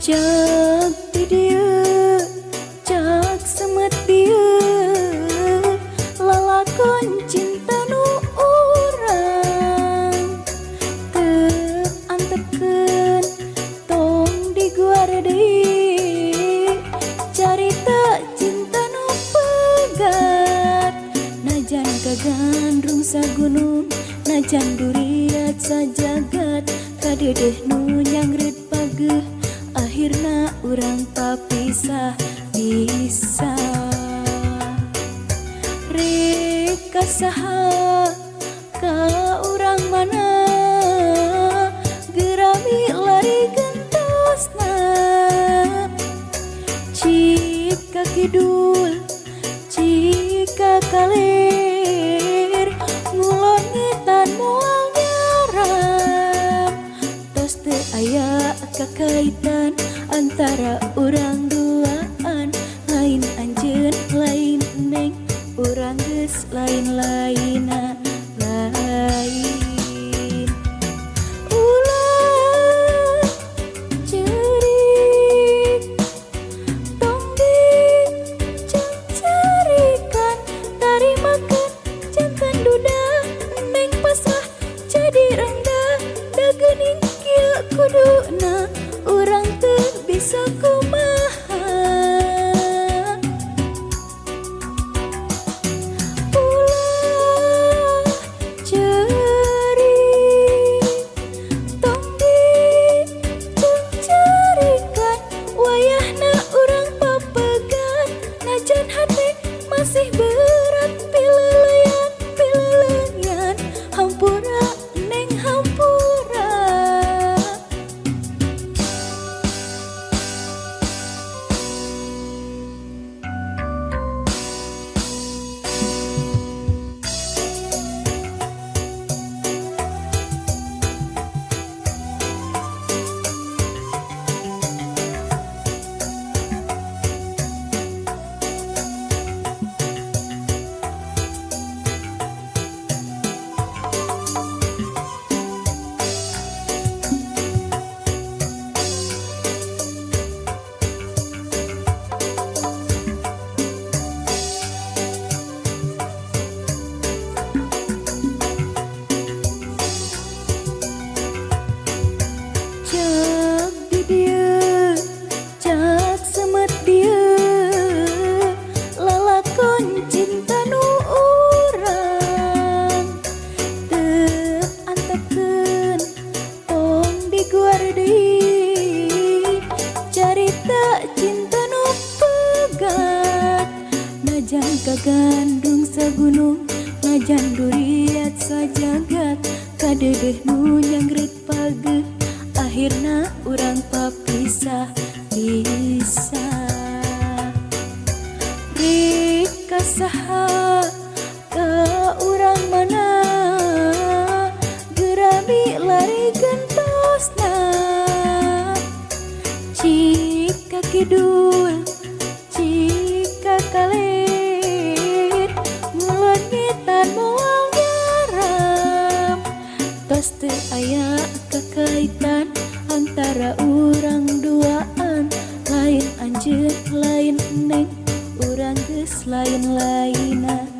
Cak di dieu, cak semet dieu, lalakon cinta nu urang teu antepkeun tong diguar deui carita cinta nu pegat najan kagandrung sagunung najan duriat sajagat kadedeh nu nyangreut pageuh akhirna urang papisah bisa rek kasaha ka urang mana gerami lari gentosna cika kidul cika kalir ngulon ngetan moal nyaram tos teu aya kakaitan antara urang duaan lain anjeun lain neng urang geus lain-laina lain ulah cerik tong dicarikan tarimakeun jantan duda neng pasrah jadi rendah da geuning kieu kuduna urang teu bisa kumaha ulah cerik tong dicarikan wayahna urang papegat najan hati masih berat pileleyan hampura neng hampura. Cak di dieu, cak semet dieu, lalakon cinta nu urang teu antepkeun tong diguar deui carita cinta nu pegat najan kagandung sagunung najan duriat sajagat kadedeh nu nyangreut pageuh akhirna urang papisah bisa rek kasaha ka urang mana gerami lari gentosna cika kidul cika kalir ngulon ngetan moal nyaram tos teu aya kakaitan antara urang duaan lain anjeun lain neng urang geus lain-laina